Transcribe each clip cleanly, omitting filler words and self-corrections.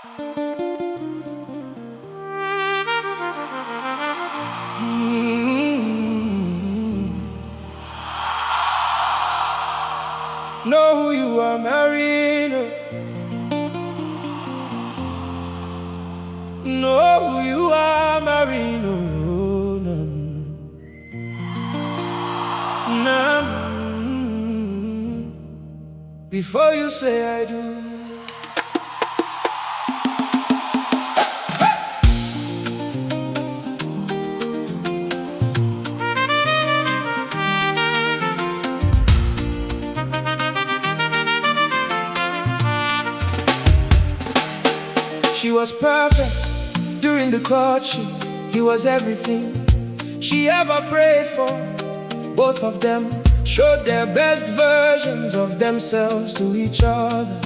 Know who you are marrying. Know who you are marrying. Before you say I do. She was perfect during the courtship. He was everything she ever prayed for. Both of them showed their best versions of themselves to each other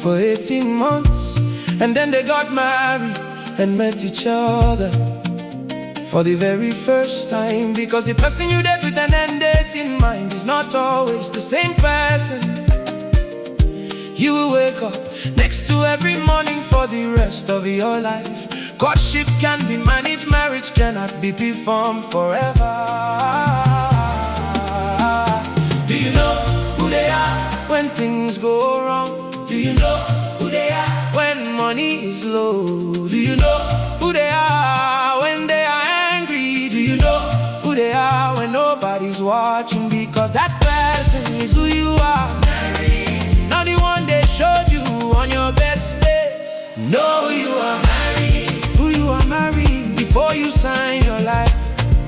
for 18 months. And then they got married and met each other for the very first time. Because the person you date with an end date in mind is not always the same person you will wake up next to every morning for the rest of your life. Courtship can be managed, marriage cannot be performed forever. Do you know who they are when things go wrong? Do you know who they are when money is low? Do you know who they are when they are angry? Do you know who they are when nobody's watching? Because that person is who you are. Not the one they showed you on your best days. Know who you are marrying. Who you are marrying before you sign your life.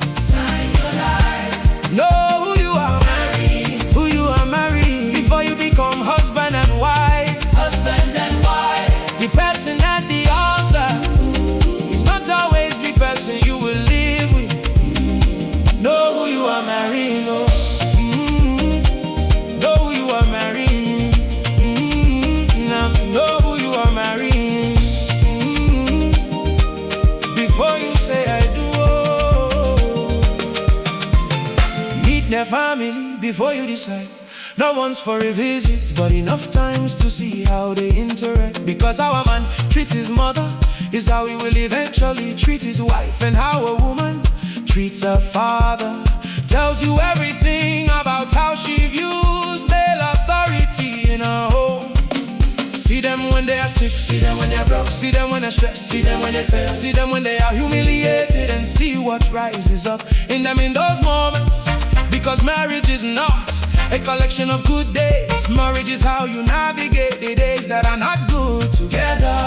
Sign your life. Know who you are marrying. Who you are marrying before you become husband and wife. Husband and wife. The person at the altar is not always the person you will live with. Know who you are marrying. Oh. Know who you are marrying. Know who you are marrying before you say I do. Meet their family before you decide. Not once for a visit, but enough times to see how they interact. Because how a man treats his mother is how he will eventually treat his wife. And how a woman treats her father tells you everything about how she views male authority in her home. See them when they are sick, see them when they're broke, see them when they're stressed, see them when they fail, see them when they are humiliated, and see what rises up in them in those moments. Because marriage is not a collection of good days. Marriage is how you navigate the days that are not good together.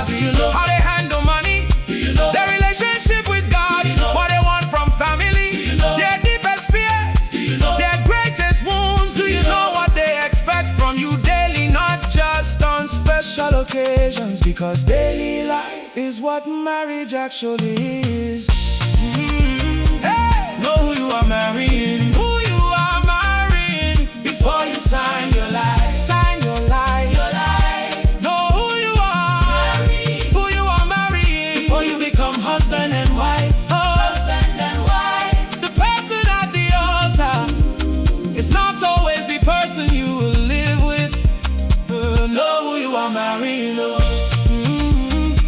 Do you know how they handle money? Do you know their relationship with God? Do you know what they want from family? Do you know their deepest fears? Do you know their greatest wounds? Do you know what they expect from you daily, not just on special occasions? Because daily life is what marriage actually is. Hey! Know who you are marrying. Who you are marrying before you sign your life. Sign your life. Your life. Know who you are. Married. Who you are marrying before you become husband and wife. Husband and wife. The person at the altar is not always the person you will live with. Know who you are marrying.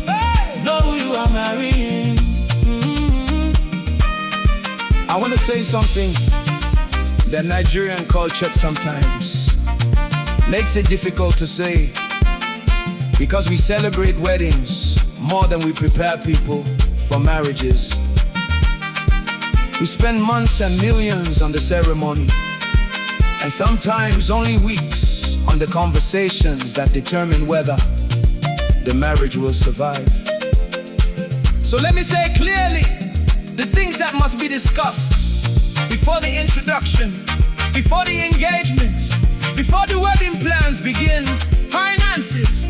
Hey! Know who you are marrying. I want to say something that Nigerian culture sometimes makes it difficult to say, because we celebrate weddings more than we prepare people for marriages. We spend months and millions on the ceremony, and sometimes only weeks on the conversations that determine whether the marriage will survive. So let me say clearly, the things that must be discussed before the introduction, before the engagement, before the wedding plans begin. Finances.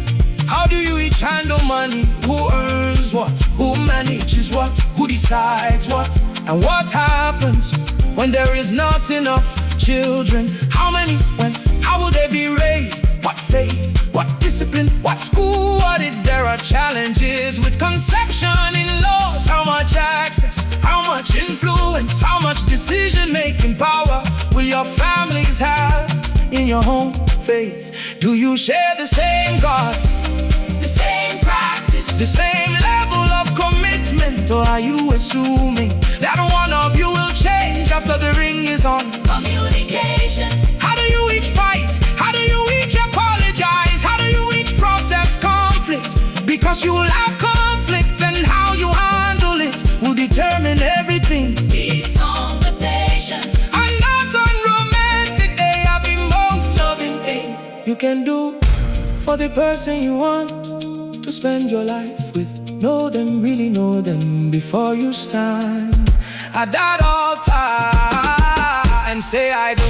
How do you each handle money? Who earns what? Who manages what? Who decides what? And what happens when there is not enough children? How many? When? How will they be raised? What faith? What discipline? What school? What if there are challenges with conception in laws? How much access? How much influence? How much decision-making power will your families have in your home? faith? Do you share the same God, the same practice, the same level of commitment? Or are you assuming that one of you will change after the ring is on? communication, How do you each fight? How do you each apologize? How do you each process conflict? Because you will have conflict, and how you handle it will determine everything. these conversations, And not unromantic, they are the most loving thing you can do for the person you want to spend your life with. Know them, really know them before you stand at that altar and say I do.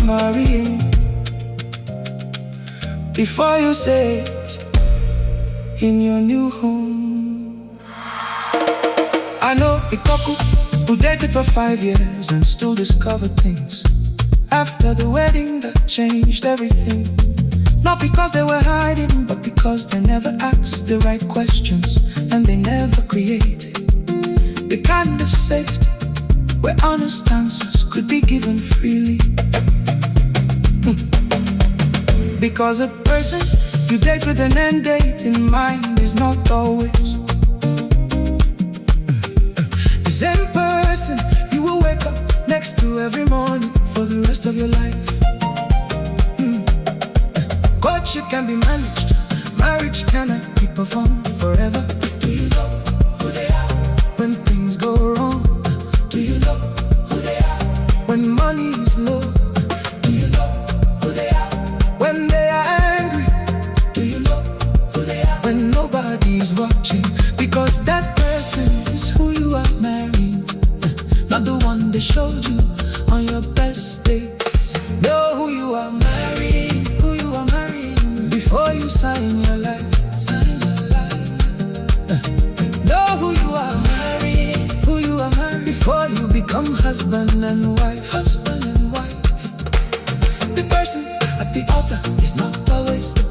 Marrying before you say it in your new home. I know a couple who dated for 5 years and still discovered things after the wedding that changed everything. Not because they were hiding, but because they never asked the right questions, and they never created the kind of safety where honest answers could be given freely. Because a person you date with an end date in mind is not always the same person you will wake up next to every morning for the rest of your life. Courtship can be managed, marriage cannot be performed forever. Do you know who they are when things go wrong? Do you know who they are when money is low? Do you know who they are when they are angry? Do you know who they are when nobody's watching? Because that person is who you are marrying, not the one they showed you on your best days. Know who you are marrying, who you are marrying before you sign your life. Sign your life. Know who you are marrying, who you are marrying before you become husband and wife. Husband and wife. The person at the altar is not always the